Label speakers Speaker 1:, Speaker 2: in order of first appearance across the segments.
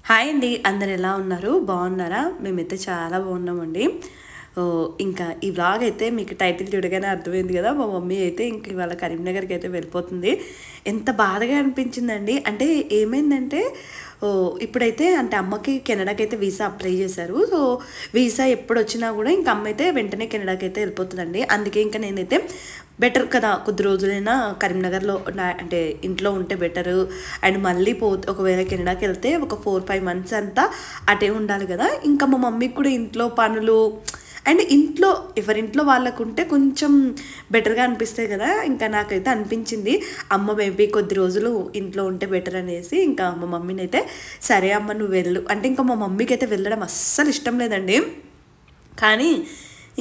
Speaker 1: Hi అండి, అందరు ఎలా ఉన్నారు? బాగున్నారా? మేమైతే చాలా బాగున్నామండి. ఇంకా ఈ వ్లాగ్ అయితే మీకు టైటిల్ చూడగానే అర్థమైంది కదా, మా మమ్మీ అయితే ఇంక ఇవాళ కరీంనగర్కి అయితే వెళ్ళిపోతుంది. ఎంత బాధగా అనిపించిందండి. అంటే ఏమైందంటే ఇప్పుడైతే అంటే అమ్మకి కెనడాకి అయితే వీసా అప్లై చేశారు. సో వీసా ఎప్పుడు వచ్చినా కూడా ఇంక అమ్మ అయితే వెంటనే కెనడాకి అయితే వెళ్ళిపోతుందండి. అందుకే ఇంకా నేనైతే బెటర్ కదా, కొద్ది రోజులైనా కరీంనగర్లో అంటే ఇంట్లో ఉంటే బెటరు. అండ్ మళ్ళీ ఒకవేళ కెనడాకి వెళ్తే ఒక 4-5 మంత్స్ అంతా అటే ఉండాలి కదా. ఇంకా మా మమ్మీకి కూడా ఇంట్లో పనులు అండ్ ఇంట్లో ఎవరింట్లో వాళ్ళకు ఉంటే కొంచెం బెటర్గా అనిపిస్తాయి కదా. ఇంకా నాకైతే అనిపించింది అమ్మ మేబీ కొద్ది రోజులు ఇంట్లో ఉంటే బెటర్ అనేసి ఇంకా మా మమ్మీని అయితే సరే అమ్మ నువ్వు వెళ్ళు అంటే, ఇంకా మా మమ్మీకి అయితే వెళ్ళడం అస్సలు ఇష్టం లేదండి. కానీ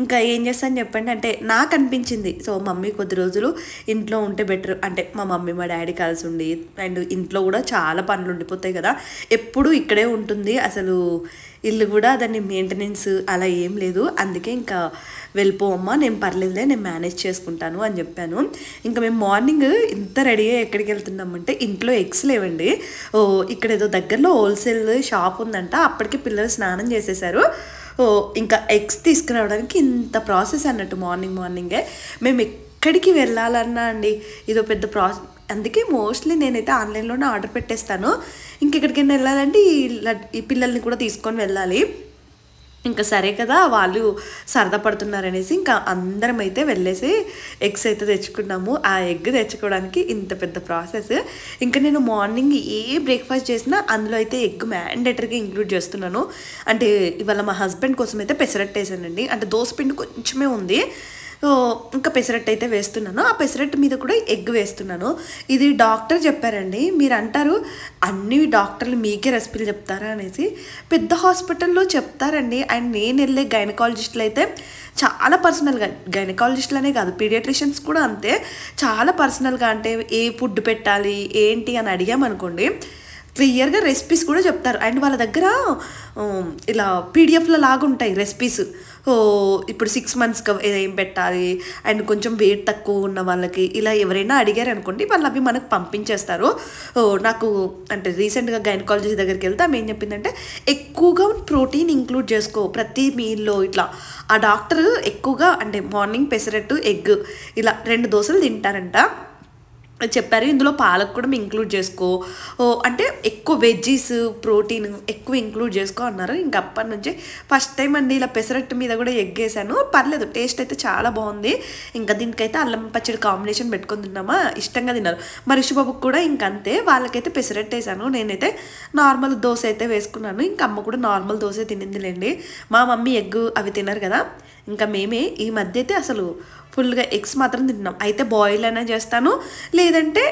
Speaker 1: ఇంకా ఏం చేస్తాను చెప్పండి, అంటే నాకు అనిపించింది సో మమ్మీ కొద్ది రోజులు ఇంట్లో ఉంటే బెటర్. అంటే మా మమ్మీ మా డాడీ కలిసి ఉండి అండ్ ఇంట్లో కూడా చాలా పనులు ఉండిపోతాయి కదా, ఎప్పుడు ఇక్కడే ఉంటుంది. అసలు ఇల్లు కూడా దాన్ని మెయింటెనెన్స్ అలా ఏం లేదు. అందుకే ఇంకా వెళ్ళిపోవమ్మా, నేను పర్లేదులే, నేను మేనేజ్ చేసుకుంటాను అని చెప్పాను. ఇంకా మేము మార్నింగ్ ఇంత రెడీ అయ్యి ఎక్కడికి వెళ్తున్నామంటే ఇంట్లో ఎగ్స్ లేవండి. ఇక్కడ ఏదో దగ్గరలో హోల్సేల్ షాప్ ఉందంట, అప్పటికి పిల్లలు స్నానం చేసేసారు. ఇంకా ఎగ్స్ తీసుకురావడానికి ఇంత ప్రాసెస్ అన్నట్టు మార్నింగే మేము ఎక్కడికి వెళ్ళాలన్నా అండి ఇదో పెద్ద ప్రాసెస్. అందుకే మోస్ట్లీ నేనైతే ఆన్లైన్లోనే ఆర్డర్ పెట్టేస్తాను. ఇంకెక్కడికైనా వెళ్ళాలంటే ఈ పిల్లల్ని కూడా తీసుకొని వెళ్ళాలి. ఇంకా సరే కదా వాళ్ళు సరదా పడుతున్నారనేసి ఇంకా అందరం అయితే వెళ్ళేసి ఎగ్స్ అయితే తెచ్చుకున్నాము. ఆ ఎగ్ తెచ్చుకోవడానికి ఇంత పెద్ద ప్రాసెస్. ఇంకా నేను మార్నింగ్ ఏ బ్రేక్ఫాస్ట్ చేసినా అందులో అయితే ఎగ్ మ్యాండేటరీగా ఇంక్లూడ్ చేస్తున్నాను. అంటే ఇవాళ మా హస్బెండ్ కోసం అయితే పెసరట్టు వేసానండి. అంటే దోసపిండి కొంచెమే ఉంది, ఇంకా పెసరట్టు అయితే వేస్తున్నాను. ఆ పెసరట్టు మీద కూడా ఎగ్ వేస్తున్నాను. ఇది డాక్టర్ చెప్పారండి. మీరు అంటారు అన్ని డాక్టర్లు మీకే రెసిపీలు చెప్తారా అనేసి. పెద్ద హాస్పిటల్లో చెప్తారండి. అండ్ నేను వెళ్ళే గైనకాలజిస్టులు అయితే చాలా పర్సనల్గా, గైనకాలజిస్టులు అనే కాదు పీడియాట్రిషియన్స్ కూడా అంతే, చాలా పర్సనల్గా అంటే ఏ ఫుడ్ పెట్టాలి ఏంటి అని అడిగామనుకోండి క్లియర్గా రెసిపీస్ కూడా చెప్తారు. అండ్ వాళ్ళ దగ్గర ఇలా పీడిఎఫ్ల లాగా ఉంటాయి రెసిపీస్. ఇప్పుడు 6 మంత్స్కి ఏం పెట్టాలి అండ్ కొంచెం వెయిట్ తక్కువ ఉన్న వాళ్ళకి ఇలా ఎవరైనా అడిగారు అనుకోండి వాళ్ళు అవి మనకు పంపించేస్తారు. నాకు అంటే రీసెంట్గా గైనకాలజిస్ట్ దగ్గరికి వెళ్తే ఆమె ఏం చెప్పిందంటే ఎక్కువగా ప్రోటీన్ ఇంక్లూడ్ చేసుకో ప్రతి మీల్లో. ఇట్లా ఆ డాక్టర్ ఎక్కువగా అంటే మార్నింగ్ పెసరట్టు ఎగ్ ఇలా 2 దోశలు తింటారంట చెప్పారు. ఇందులో పాలకు కూడా ఇంక్లూడ్ చేసుకో, అంటే ఎక్కువ వెజ్జీస్ ప్రోటీన్ ఎక్కువ ఇంక్లూడ్ చేసుకో అన్నారు. ఇంక అప్పటి నుంచి ఫస్ట్ టైం అండి ఇలా పెసరట్టు మీద కూడా ఎగ్ వేసాను. పర్లేదు, టేస్ట్ అయితే చాలా బాగుంది. ఇంకా దీనికైతే అల్లం పచ్చడి కాంబినేషన్ పెట్టుకొని తిన్నామా, ఇష్టంగా తిన్నారు. మా రిషిబాబుకి కూడా ఇంకంతే, వాళ్ళకైతే పెసరట్టు వేసాను. నేనైతే నార్మల్ దోశ అయితే వేసుకున్నాను. ఇంకా అమ్మ కూడా నార్మల్ దోశ తినిందిలేండి. మా మమ్మీ ఎగ్ అవి తినరు కదా. ఇంకా మేమే ఈ మధ్య అయితే అసలు ఫుల్గా ఎగ్స్ మాత్రం తింటున్నాం. అయితే బాయిల్ అయినా చేస్తాను, లేదంటే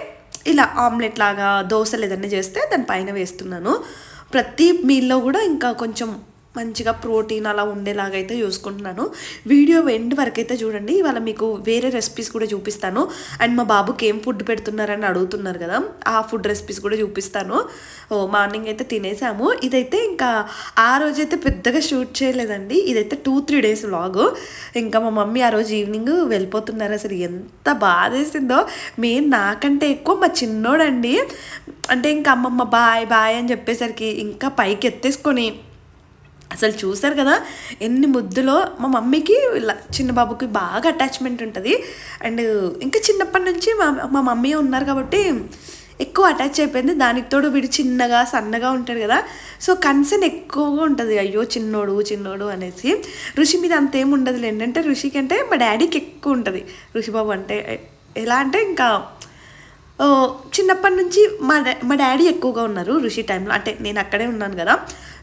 Speaker 1: ఇలా ఆమ్లెట్ లాగా దోశలు ఏదైనా చేస్తే దానిపైన వేస్తున్నాను. ప్రతి మీల్లో కూడా ఇంకా కొంచెం మంచిగా ప్రోటీన్ అలా ఉండేలాగా అయితే చూసుకుంటున్నాను. వీడియో ఎండ్ వరకు అయితే చూడండి, ఇవాళ మీకు వేరే రెసిపీస్ కూడా చూపిస్తాను. అండ్ మా బాబుకి ఏం ఫుడ్ పెడుతున్నారని అడుగుతున్నారు కదా, ఆ ఫుడ్ రెసిపీస్ కూడా చూపిస్తాను. మార్నింగ్ అయితే తినేసాము. ఇదైతే ఇంకా ఆ రోజైతే పెద్దగా షూట్ చేయలేదండి, ఇదైతే 2-3 డేస్ వ్లాగ్. ఇంకా మా మమ్మీ ఆ రోజు ఈవినింగ్ వెళ్ళిపోతున్నారు. అసలు ఎంత బాధేసిందో. నాకంటే ఎక్కువ మా చిన్నోడండి. అంటే ఇంకా అమ్మమ్మ బాయ్ బాయ్ అని చెప్పేసరికి ఇంకా పైకి ఎత్తేసుకొని అసలు చూసారు కదా ఎన్ని ముద్దులో. మా మమ్మీకి చిన్న బాబుకి బాగా అటాచ్మెంట్ ఉంటుంది. అండ్ ఇంకా చిన్నప్పటి నుంచి మా మమ్మీ ఉన్నారు కాబట్టి ఎక్కువ అటాచ్ అయిపోయింది. దానికి తోడు వీడు చిన్నగా సన్నగా ఉంటాడు కదా, సో కన్సర్న్ ఎక్కువగా ఉంటుంది. అయ్యో చిన్నోడు అనేసి. ఋషి మీద అంతేం ఉండదు ఏంటంటే, ఋషికి అంటే మా డాడీకి ఎక్కువ ఉంటుంది. ఋషిబాబు అంటే ఎలా అంటే ఇంకా చిన్నప్పటి నుంచి మా డాడీ ఎక్కువగా ఉన్నారు ఋషి టైంలో. అంటే నేను అక్కడే ఉన్నాను కదా,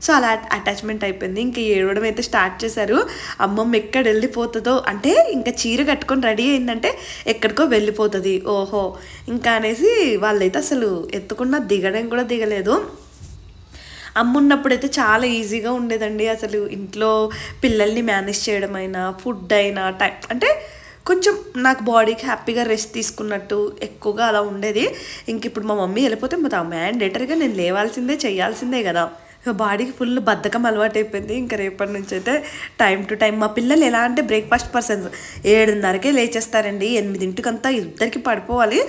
Speaker 1: సో అలా అటాచ్మెంట్ అయిపోయింది. ఇంక ఏడవడం అయితే స్టార్ట్ చేశారు. అమ్మమ్మ ఎక్కడ వెళ్ళిపోతుందో, అంటే ఇంకా చీర కట్టుకొని రెడీ అయిందంటే ఎక్కడికో వెళ్ళిపోతుంది ఓహో ఇంకా అనేసి వాళ్ళైతే అసలు ఎత్తుకున్నా దిగడం కూడా దిగలేదు. అమ్మ ఉన్నప్పుడైతే చాలా ఈజీగా ఉండేదండి. అసలు ఇంట్లో పిల్లల్ని మేనేజ్ చేయడం అయినా ఫుడ్ అయినా టైం అంటే కొంచెం నాకు బాడీకి హ్యాపీగా రెస్ట్ తీసుకున్నట్టు ఎక్కువగా అలా ఉండేది. ఇంక ఇప్పుడు మా మమ్మీ వెళ్ళిపోతే మ్యాండేటరీగా నేను లేవాల్సిందే చేయాల్సిందే కదా. బాడీకి ఫుల్ బద్ధకం అలవాటు అయిపోయింది. ఇంకా రేపటి నుంచి అయితే టైం టు టైం. మా పిల్లలు ఎలా అంటే బ్రేక్ఫాస్ట్ పర్సన్స్ 7:30కే లేచేస్తారండి. 8ంటికంతా ఇద్దరికి పడిపోవాలి.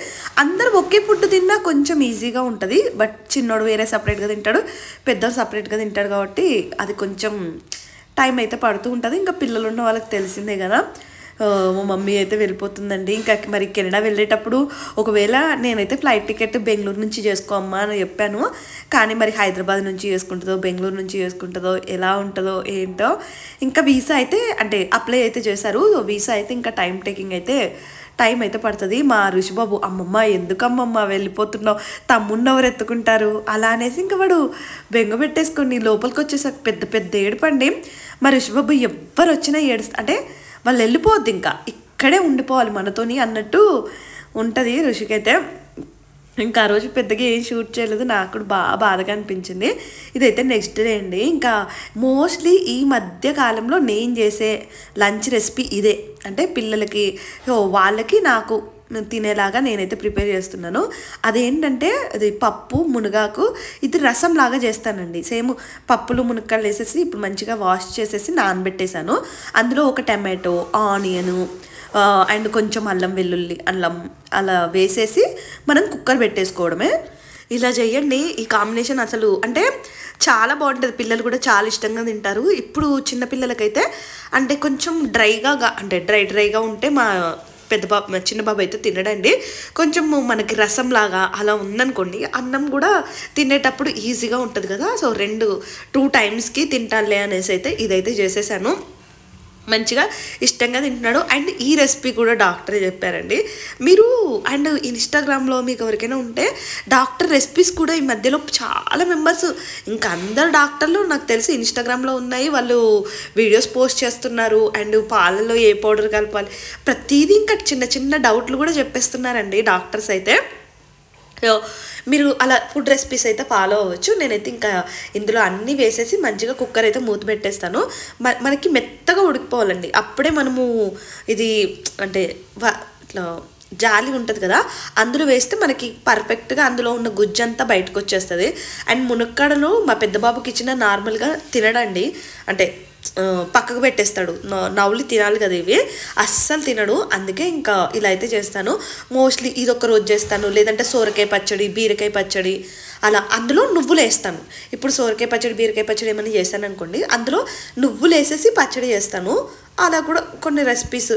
Speaker 1: అందరూ ఒకే ఫుడ్ తిన్నా కొంచెం ఈజీగా ఉంటుంది. బట్ చిన్నోడు వేరే సపరేట్గా తింటాడు, పెద్దోడు సపరేట్గా తింటాడు కాబట్టి అది కొంచెం టైం అయితే పడుతూ ఉంటుంది. ఇంకా పిల్లలు ఉన్న వాళ్ళకి తెలిసిందే కదా. మా మమ్మీ అయితే వెళ్ళిపోతుందండి. ఇంకా మరి కెనడా వెళ్ళేటప్పుడు ఒకవేళ నేనైతే ఫ్లైట్ టికెట్ బెంగళూరు నుంచి చేసుకో అమ్మా అని చెప్పాను. కానీ మరి హైదరాబాద్ నుంచి చేసుకుంటుందో బెంగళూరు నుంచి చేసుకుంటుందో ఎలా ఉంటుందో ఏంటో. ఇంకా వీసా అయితే అంటే అప్లై అయితే చేశారు. వీసా అయితే ఇంకా టైం అయితే పడుతుంది. మా ఋషిబాబు అమ్మమ్మ ఎందుకమ్మమ్మ వెళ్ళిపోతున్నావు, తమ్మున్నెవరు ఎత్తుకుంటారు అలా అనేసి ఇంకా వాడు బెంగ పెట్టేసుకొని లోపలికి వచ్చేసాక పెద్ద పెద్ద ఏడుపండి. మా ఋషిబాబు ఎవ్వరు వచ్చినా అంటే వాళ్ళు వెళ్ళిపోవద్దు, ఇంకా ఇక్కడే ఉండిపోవాలి మనతోని అన్నట్టు ఉంటుంది ఋషికైతే. ఇంకా ఆ రోజు పెద్దగా ఏం షూట్ చేయలేదు, నాకు కూడా బాగా బాధగా అనిపించింది. ఇదైతే నెక్స్ట్ డే అండి. ఇంకా మోస్ట్లీ ఈ మధ్య కాలంలో నేను చేసే లంచ్ రెసిపీ ఇదే. అంటే పిల్లలకి వాళ్ళకి నాకు తినేలాగా నేనైతే ప్రిపేర్ చేస్తున్నాను. అదేంటంటే అది పప్పు మునగాకు ఇది రసం లాగా చేస్తానండి. సేమ్ పప్పులు మునక్కాయలు వేసేసి ఇప్పుడు మంచిగా వాష్ చేసేసి నానబెట్టేశాను. అందులో ఒక టమాటో, ఆనియను అండ్ కొంచెం అల్లం వెల్లుల్లి అలా వేసేసి మనం కుక్కర్ పెట్టేసుకోవడమే. ఇలా చేయండి. ఈ కాంబినేషన్ అసలు అంటే చాలా బాగుంటుంది. పిల్లలు కూడా చాలా ఇష్టంగా తింటారు. ఇప్పుడు చిన్నపిల్లలకైతే అంటే కొంచెం డ్రైగా ఉంటే మా చిన్న బాబు అయితే తినడండి. కొంచెం మనకి రసం లాగా అలా ఉందనుకోండి, అన్నం కూడా తినేటప్పుడు ఈజీగా ఉంటుంది కదా. సో 2 టైమ్స్కి తింటానులే అనేసి అయితే ఇదైతే చేసేసాను. మంచిగా ఇష్టంగా తింటున్నాడు. అండ్ ఈ రెసిపీ కూడా డాక్టరే చెప్పారండి. మీరు అండ్ ఇన్స్టాగ్రామ్లో మీకు ఎవరికైనా ఉంటే డాక్టర్ రెసిపీస్ కూడా ఈ మధ్యలో చాలా మెంబర్స్ ఇంకా అందరు డాక్టర్లు నాకు తెలిసి ఇన్స్టాగ్రామ్లో ఉన్నాయి. వాళ్ళు వీడియోస్ పోస్ట్ చేస్తున్నారు. అండ్ పాలల్లో ఏ పౌడర్ కలపాలి ప్రతిదీ ఇంకా చిన్న చిన్న డౌట్లు కూడా చెప్పేస్తున్నారండి డాక్టర్స్ అయితే. మీరు అలా ఫుడ్ రెసిపీస్ అయితే ఫాలో అవ్వచ్చు. నేనైతే ఇంకా ఇందులో అన్నీ వేసేసి మంచిగా కుక్కర్ అయితే మూత పెట్టేస్తాను. మనకి మెత్తగా ఉడికిపోవాలండి. అప్పుడే మనము ఇది అంటే ఇట్లా జాలి ఉంటుంది కదా, అందులో వేస్తే మనకి పర్ఫెక్ట్గా అందులో ఉన్న గుజ్జంతా బయటకు వచ్చేస్తుంది. అండ్ మునక్కాడలు మా పెద్ద బాబుకి ఇచ్చిన నార్మల్గా తినడండి, అంటే పక్కకు పెట్టేస్తాడు. నవ్వులు తినాలి కదా, ఇవి అస్సలు తినడు. అందుకే ఇంకా ఇలా అయితే చేస్తాను. మోస్ట్లీ ఇది ఒక రోజు చేస్తాను, లేదంటే సోరకాయ పచ్చడి, బీరకాయ పచ్చడి అలా అందులో నువ్వులు వేస్తాను. ఇప్పుడు సోరకాయ పచ్చడి, బీరకాయ పచ్చడి ఏమైనా చేస్తాను అనుకోండి, అందులో నువ్వులు వేసేసి పచ్చడి చేస్తాను. అలా కూడా కొన్ని రెసిపీస్.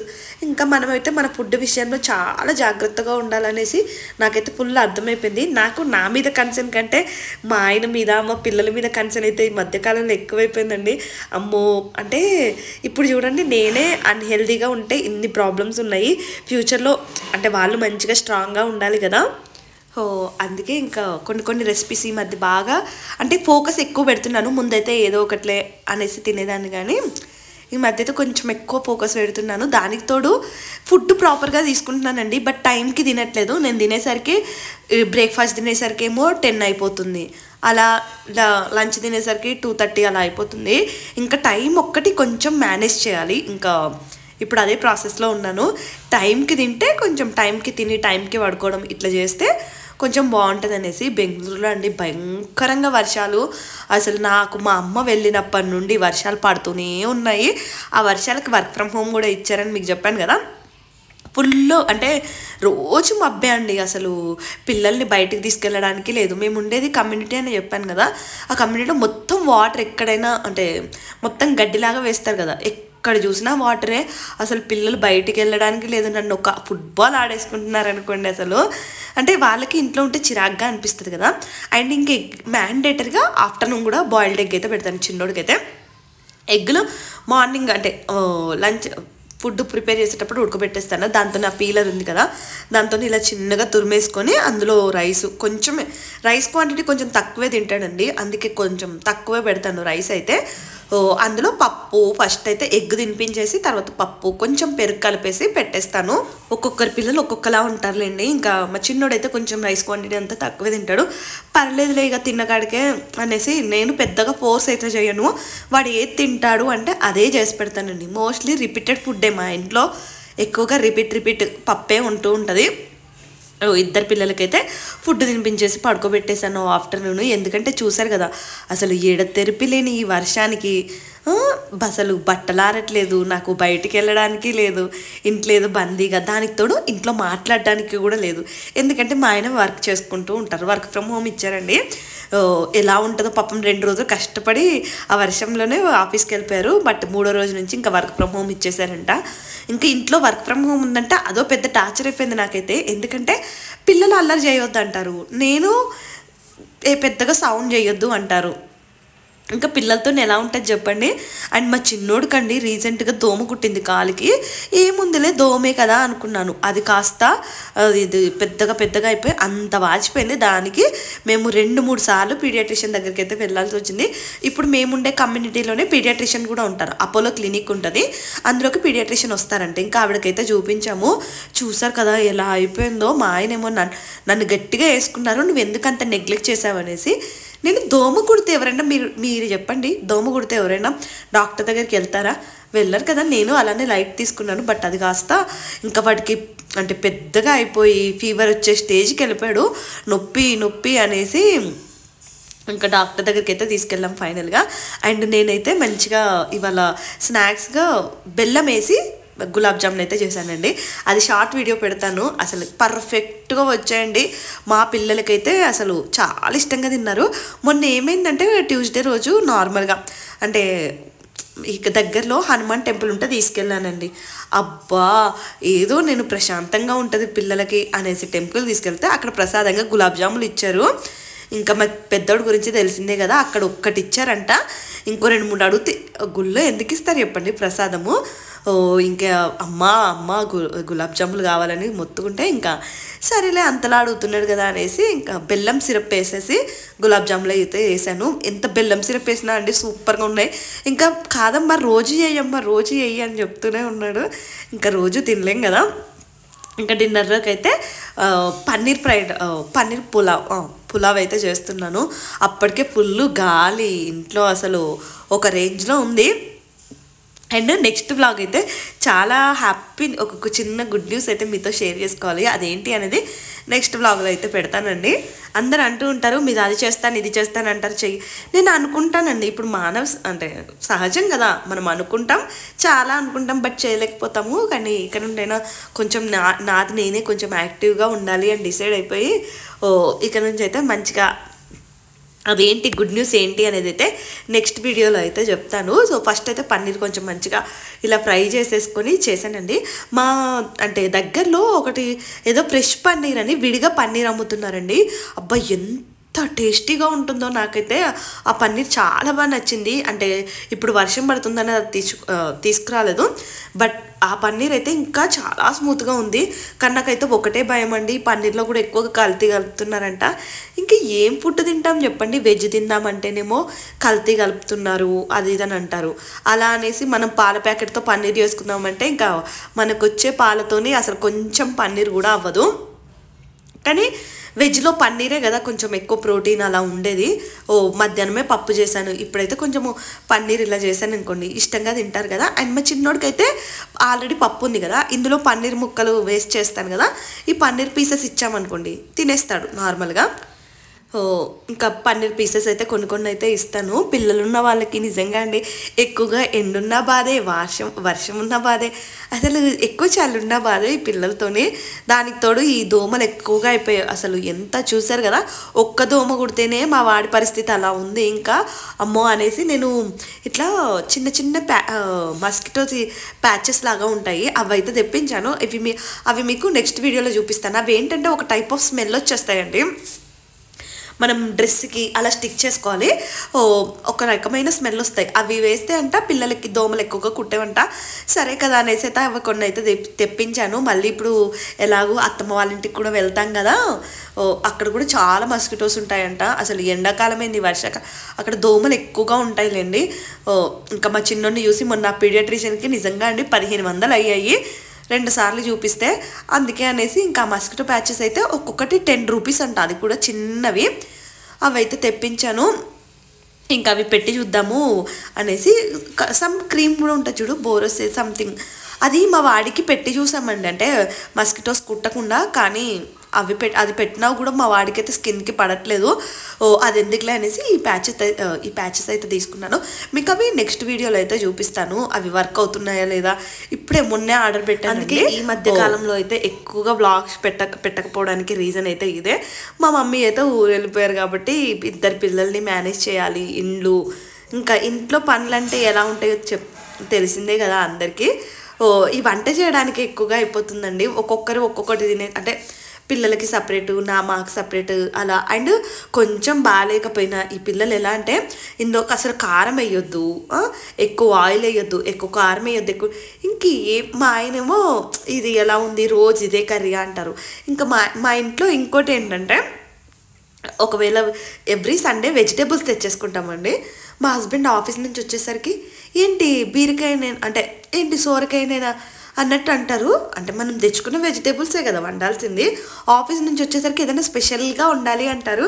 Speaker 1: ఇంకా మనమైతే మన ఫుడ్ విషయంలో చాలా జాగ్రత్తగా ఉండాలనేసి నాకైతే ఫుల్ అర్థమైపోయింది. నాకు నా మీద కన్సర్న్ కంటే మా ఆయన మీద, మా పిల్లల మీద కన్సర్న్ అయితే ఈ మధ్యకాలంలో ఎక్కువైపోయిందండి. అమ్మో, అంటే ఇప్పుడు చూడండి, నేనే అన్హెల్దీగా ఉంటే ఇన్ని ప్రాబ్లమ్స్ ఉన్నాయి. ఫ్యూచర్లో అంటే వాళ్ళు మంచిగా స్ట్రాంగ్గా ఉండాలి కదా. అందుకే ఇంకా కొన్ని రెసిపీస్ ఈ మధ్య బాగా అంటే ఫోకస్ ఎక్కువ పెడుతున్నాను. ముందైతే ఏదో ఒకట్లే అనేసి తినేదాన్ని, కానీ ఈ మధ్య అయితే కొంచెం ఎక్కువ ఫోకస్ పెడుతున్నాను. దానికి తోడు ఫుడ్ ప్రాపర్గా తీసుకుంటున్నానండి, బట్ టైంకి తినట్లేదు. నేను తినేసరికి బ్రేక్ఫాస్ట్ తినేసరికి ఏమో 10 అయిపోతుంది, అలా లంచ్ తినేసరికి 2:30 అలా అయిపోతుంది. ఇంకా టైం ఒక్కటి కొంచెం మేనేజ్ చేయాలి. ఇంకా ఇప్పుడు అదే ప్రాసెస్లో ఉన్నాను. టైంకి తింటే కొంచెం టైంకి తిని టైంకి పడుకోవడం ఇట్లా చేస్తే కొంచెం బాగుంటుంది అనేసి. బెంగళూరులో అండి భయంకరంగా వర్షాలు. అసలు నాకు మా అమ్మ వెళ్ళినప్పటి నుండి వర్షాలు పడుతూనే ఉన్నాయి. ఆ వర్షాలకు వర్క్ ఫ్రమ్ హోమ్ కూడా ఇచ్చారని మీకు చెప్పాను కదా. ఫుల్ అంటే రోజు మబ్బే అండి. అసలు పిల్లల్ని బయటికి తీసుకెళ్ళడానికి లేదు. మేము ఉండేది కమ్యూనిటీ అని చెప్పాను కదా, ఆ కమ్యూనిటీలో మొత్తం వాటర్ ఎక్కడైనా అంటే మొత్తం గడ్డిలాగా వేస్తారు కదా, ఎక్కడ చూసినా వాటరే. అసలు పిల్లలు బయటికి వెళ్ళడానికి లేదు. నన్ను ఒక ఫుట్బాల్ ఆడేసుకుంటున్నారు అనుకోండి. అసలు అంటే వాళ్ళకి ఇంట్లో ఉంటే చిరాగ్గా అనిపిస్తుంది కదా. అండ్ ఇంక మ్యాండేటరీగా ఆఫ్టర్నూన్ కూడా బాయిల్డ్ ఎగ్ అయితే పెడతాను చిన్నోడికైతే. ఎగ్లో మార్నింగ్ అంటే లంచ్ ఫుడ్ ప్రిపేర్ చేసేటప్పుడు ఉడకబెట్టేస్తాను. దాంతో నా పీలర్ ఉంది కదా, దాంతో ఇలా చిన్నగా తురిమేసుకొని అందులో కొంచెమే రైస్ క్వాంటిటీ కొంచెం తక్కువే తింటాడండి, అందుకే కొంచెం తక్కువే పెడతాను రైస్ అయితే. అందులో పప్పు ఫస్ట్ అయితే ఎగ్ తినిపించేసి తర్వాత పప్పు కొంచెం పెరుగు కలిపేసి పెట్టేస్తాను. ఒక్కొక్కరి పిల్లలు ఒక్కొక్కలా ఉంటారులేండి. ఇంకా మా చిన్నోడైతే కొంచెం రైస్ క్వాంటిటీ అంతా తక్కువే తింటాడు. పర్లేదులే ఇక తిన్నకాడికే అనేసి నేను పెద్దగా ఫోర్స్ అయితే చేయను. వాడు ఏది తింటాడు అంటే అదే చేసి పెడతానండి. మోస్ట్లీ రిపీటెడ్ ఫుడ్డే మా ఇంట్లో, ఎక్కువగా రిపీట్ పప్పే ఉంటూ ఉంటుంది. ఇద్దరు పిల్లలకైతే ఫుడ్ తినిపించేసి పడుకోబెట్టేశాను ఆఫ్టర్నూన్. ఎందుకంటే చూసారు కదా అసలు ఎడతెరిపి లేని ఈ వర్షానికి అసలు బట్టలారట్లేదు, నాకు బయటికి వెళ్ళడానికి లేదు, ఇంట్లో ఏదో బందీగా, దానికి తోడు ఇంట్లో మాట్లాడడానికి కూడా లేదు. ఎందుకంటే మా ఆయన వర్క్ చేసుకుంటూ ఉంటారు, వర్క్ ఫ్రమ్ హోమ్ ఇచ్చారండి. ఎలా ఉంటుందో పాపం 2 రోజులు కష్టపడి ఆ వర్షంలోనే ఆఫీస్కి వెళ్ళిపోయారు. బట్ 3వ రోజు నుంచి ఇంకా వర్క్ ఫ్రమ్ హోమ్ ఇచ్చేసారంట. ఇంకా ఇంట్లో వర్క్ ఫ్రమ్ హోమ్ ఉందంటే అదో పెద్ద టార్చర్ అయిపోయింది నాకైతే. ఎందుకంటే పిల్లలు అల్లరి చేయొద్దు అంటారు, నేను పెద్దగా సౌండ్ చేయొద్దు అంటారు. ఇంకా పిల్లలతో ఎలా ఉంటుంది చెప్పండి. అండ్ మా చిన్నోడికండి రీసెంట్గా దోమ కుట్టింది కాలికి. ఏముందిలే దోమే కదా అనుకున్నాను, అది కాస్త ఇది పెద్దగా అయిపోయి అంత వాచిపోయింది. దానికి మేము 2-3 సార్లు పీడియాట్రిషియన్ దగ్గరికి అయితే వెళ్ళాల్సి వచ్చింది. ఇప్పుడు మేముండే కమ్యూనిటీలోనే పీడియాట్రిషియన్ కూడా ఉంటారు, అపోలో క్లినిక్ ఉంటుంది, అందులోకి పీడియాట్రిషియన్ వస్తారంటే ఇంకా ఆవిడకైతే చూపించాము. చూసారు కదా ఎలా అయిపోయిందో. మా ఆయనేమో నన్ను గట్టిగా వేసుకున్నారు, నువ్వు ఎందుకంత నెగ్లెక్ట్ చేసావనేసి. నేను దోమ కుడితే ఎవరైనా మీరు చెప్పండి, దోమ కుడితే ఎవరైనా డాక్టర్ దగ్గరికి వెళ్తారా? వెళ్ళరు కదా. నేను అలానే లైట్ తీసుకున్నాను. బట్ అది కాస్త ఇంకా వాడికి అంటే పెద్దగా అయిపోయి ఫీవర్ వచ్చే స్టేజ్కి వెళ్ళిపోయాడు. నొప్పి అనేసి ఇంకా డాక్టర్ దగ్గరికి అయితే తీసుకెళ్ళాం ఫైనల్గా. అండ్ నేనైతే మంచిగా ఇవాళ స్నాక్స్గా బెల్లం వేసి గులాబ్ జామున్ అయితే చేశానండి. అది షార్ట్ వీడియో పెడతాను. అసలు పర్ఫెక్ట్గా వచ్చాయండి. మా పిల్లలకైతే అసలు చాలా ఇష్టంగా తిన్నారు. మొన్న ఏమైందంటే ట్యూస్డే రోజు నార్మల్గా అంటే ఇక దగ్గరలో హనుమాన్ టెంపుల్ ఉంటే తీసుకెళ్ళానండి. అబ్బా ఏదో నేను ప్రశాంతంగా ఉంటుంది పిల్లలకి అనేసి టెంపుల్ తీసుకెళ్తే అక్కడ ప్రసాదంగా గులాబ్ జాములు ఇచ్చారు. ఇంకా మా పెద్దోడి గురించి తెలిసిందే కదా, అక్కడ ఒక్కటి ఇచ్చారంట. ఇంకో 2-3 అడిగితే గుళ్ళో ఎందుకు ఇస్తారు చెప్పండి ప్రసాదము. ఇంకా అమ్మ గులాబ్ జాములు కావాలని మొత్తుకుంటే ఇంకా సరేలే అంతలా అడుగుతున్నాడు కదా అనేసి ఇంకా బెల్లం సిరప్ వేసేసి గులాబ్ జాములు అయితే వేసాను. ఎంత బెల్లం సిరప్ వేసినా అండి సూపర్గా ఉన్నాయి. ఇంకా కాదమ్మా రోజు చెయ్యి అని చెప్తూనే ఉన్నాడు. ఇంకా రోజు తినలేం కదా. ఇంకా డిన్నర్లోకి అయితే పన్నీర్ పులావ్ అయితే చేస్తున్నాను. అప్పటికే ఫుల్ గాలి ఇంట్లో అసలు ఒక రేంజ్లో ఉంది. అండ్ నెక్స్ట్ బ్లాగ్ అయితే చాలా హ్యాపీ, ఒక చిన్న గుడ్ న్యూస్ అయితే మీతో షేర్ చేసుకోవాలి. అదేంటి అనేది నెక్స్ట్ బ్లాగ్లో అయితే పెడతానండి. అందరు అంటూ ఉంటారు మీరు అది చేస్తాను ఇది చేస్తాను అంటారు, చెయ్యి. నేను అనుకుంటానండి, ఇప్పుడు అంటే సహజం కదా, మనం అనుకుంటాం, చాలా అనుకుంటాం, బట్ చేయలేకపోతాము. కానీ ఇక్కడ నుండైనా కొంచెం నాది నేనే కొంచెం యాక్టివ్గా ఉండాలి అని డిసైడ్ అయిపోయి ఇక్కడ నుంచి అయితే మంచిగా అదేంటి గుడ్ న్యూస్ ఏంటి అనేది అయితే నెక్స్ట్ వీడియోలో అయితే చెప్తాను. సో ఫస్ట్ అయితే పన్నీర్ కొంచెం మంచిగా ఇలా ఫ్రై చేసేసుకొని చేశానండి. అంటే దగ్గరలో ఒకటి ఏదో ఫ్రెష్ పన్నీర్ అని విడిగా పన్నీర్ అమ్ముతున్నారండి. అబ్బా ఎంత టేస్టీగా ఉంటుందో, నాకైతే ఆ పన్నీర్ చాలా బాగా నచ్చింది. అంటే ఇప్పుడు వర్షం పడుతుందని అది తీసుకురాలేదు, బట్ ఆ పన్నీర్ అయితే ఇంకా చాలా స్మూత్గా ఉంది. కానీ నాకైతే ఒకటే భయం అండి, పన్నీర్లో కూడా ఎక్కువగా కల్తీ కలుపుతున్నారంట. ఇంకా ఏం ఫుడ్ తింటాం చెప్పండి, వెజ్ తిందామంటేనేమో కల్తీ కలుపుతున్నారు అది ఇదని అంటారు. అలా అనేసి మనం పాల ప్యాకెట్తో పన్నీర్ చేసుకుందామంటే ఇంకా మనకు వచ్చే పాలతోనే అసలు కొంచెం పన్నీర్ కూడా అవ్వదు. కానీ వెజ్లో పన్నీరే కదా కొంచెం ఎక్కువ ప్రోటీన్ అలా ఉండేది. మధ్యాహ్నమే పప్పు చేశాను, ఇప్పుడైతే కొంచెము పన్నీర్ ఇలా చేశాను అనుకోండి, ఇష్టంగా తింటారు కదా. అండ్ మా చిన్నోడికైతే ఆల్రెడీ పప్పు ఉంది కదా, ఇందులో పన్నీర్ ముక్కలు వేస్ట్ చేస్తాను కదా, ఈ పన్నీర్ పీసెస్ ఇచ్చామనుకోండి తినేస్తాడు నార్మల్గా. ఇంకా పన్నీర్ పీసెస్ అయితే కొన్ని అయితే ఇస్తాను. పిల్లలున్న వాళ్ళకి నిజంగా అండి ఎక్కువగా ఎండున్న బాధే, వర్షం ఉన్న బాధే, అసలు ఎక్కువ చల్లున్న బాధే ఈ పిల్లలతోనే. దానికి తోడు ఈ దోమలు ఎక్కువగా అయిపోయాయి. అసలు ఎంత చూసారు కదా, ఒక్క దోమ కుడితేనే మా వాడి పరిస్థితి అలా ఉంది. ఇంకా అమ్మో అనేసి నేను ఇట్లా చిన్న మస్కిటో ప్యాచెస్ లాగా ఉంటాయి, అవి అయితే తెప్పించాను. అవి మీకు నెక్స్ట్ వీడియోలో చూపిస్తాను. అవి ఏంటంటే ఒక టైప్ ఆఫ్ స్మెల్ వచ్చేస్తాయండి, మనం డ్రెస్కి అలా స్టిక్ చేసుకోవాలి, ఒక రకమైన స్మెల్ వస్తాయి. అవి వేస్తే అంట పిల్లలకి దోమలు ఎక్కువగా కుట్టేవంట. సరే కదా అనేసి అయితే అవి కొన్ని అయితే తెప్పించాను. మళ్ళీ ఇప్పుడు ఎలాగో అత్తమ్మ వాళ్ళ ఇంటికి కూడా వెళ్తాం కదా, అక్కడ కూడా చాలా మస్కిటోస్ ఉంటాయంట. అసలు ఎండాకాలమైంది, అక్కడ దోమలు ఎక్కువగా ఉంటాయిలేండి. ఇంకా మా చిన్నోడిని చూసి మొన్న పీడియాట్రిషియన్కి నిజంగా అండి 1500 అయ్యాయి 2 సార్లు చూపిస్తే. అందుకే అనేసి ఇంకా మస్కిటో ప్యాచెస్ అయితే ఒక్కొక్కటి 10 రూపీస్ అంట, అది కూడా చిన్నవి. అవి అయితే తెప్పించాను. ఇంకా అవి పెట్టి చూద్దాము అనేసి. సమ్ క్రీమ్ కూడా ఉంటుంది చూడు, బోరోసే సంథింగ్, అది మా వాడికి పెట్టి చూసామండి. అంటే మస్కిటోస్ కుట్టకుండా, కానీ అది పెట్టినా కూడా మా వాడికైతే స్కిన్కి పడట్లేదు. అది ఎందుకులే అనేసి ఈ ప్యాచెస్ అయితే తీసుకున్నాను. మీకు అవి నెక్స్ట్ వీడియోలో అయితే చూపిస్తాను అవి వర్క్ అవుతున్నాయా లేదా. ఇప్పుడే మొన్నే ఆర్డర్ పెట్టాను. అందుకే ఈ మధ్య కాలంలో అయితే ఎక్కువగా వ్లాగ్స్ పెట్టకపోవడానికి రీజన్ అయితే ఇదే. మా మమ్మీ అయితే ఊరు వెళ్ళిపోయారు కాబట్టి 2 పిల్లల్ని మేనేజ్ చేయాలి. ఇంకా ఇంట్లో పనులు అంటే ఎలా ఉంటాయో తెలిసిందే కదా అందరికీ. ఈ వంట చేయడానికి ఎక్కువగా అయిపోతుందండి. ఒక్కొక్కటి అంటే పిల్లలకి సపరేటు, మాకు సపరేటు అలా. అండ్ కొంచెం బాగాలేకపోయినా ఈ పిల్లలు ఎలా అంటే ఇందులోకి అసలు కారం వేయొద్దు, ఎక్కువ ఆయిల్ వేయొద్దు, ఎక్కువ కారం వేయొద్దు, మా ఆయనేమో ఇది ఎలా ఉంది రోజు ఇదే కర్రీ అంటారు. ఇంకా మా ఇంట్లో ఇంకోటి ఏంటంటే ఒకవేళ ఎవ్రీ సండే వెజిటేబుల్స్ తెచ్చేసుకుంటామండి. మా హస్బెండ్ ఆఫీస్ నుంచి వచ్చేసరికి ఏంటి బీరకాయ అంటే ఏంటి సోరకాయనైనా అన్నట్టు అంటారు. అంటే మనం తెచ్చుకున్న వెజిటేబుల్సే కదా వండాల్సింది. ఆఫీస్ నుంచి వచ్చేసరికి ఏదైనా స్పెషల్గా ఉండాలి అంటారు.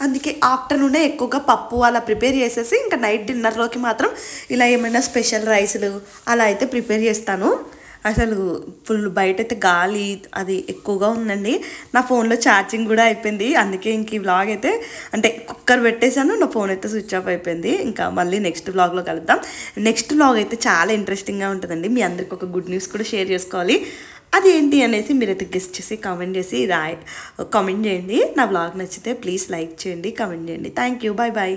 Speaker 1: అందుకే ఆఫ్టర్నూనే ఎక్కువగా పప్పు అలా ప్రిపేర్ చేసేసి ఇంకా నైట్ డిన్నర్లోకి మాత్రం ఇలా ఏమైనా స్పెషల్ రైస్లు అలా అయితే ప్రిపేర్ చేస్తాను. అసలు ఫుల్ బయట అయితే గాలి అది ఎక్కువగా ఉందండి. నా ఫోన్లో ఛార్జింగ్ కూడా అయిపోయింది. అందుకే ఇంక ఈ వ్లాగ్ అయితే అంటే కుక్కర్ పెట్టేశాను, నా ఫోన్ అయితే స్విచ్ ఆఫ్ అయిపోయింది. ఇంకా మళ్ళీ నెక్స్ట్ వ్లాగ్లో కలుద్దాం. నెక్స్ట్ వ్లాగ్ అయితే చాలా ఇంట్రెస్టింగ్గా ఉంటుందండి. మీ అందరికి ఒక గుడ్ న్యూస్ కూడా షేర్ చేసుకోవాలి. అదేంటి అనేసి మీరైతే గెస్ట్ చేసి కామెంట్ చేయండి. నా వ్లాగ్ నచ్చితే ప్లీజ్ లైక్ చేయండి, కామెంట్ చేయండి. Thank you, bye bye.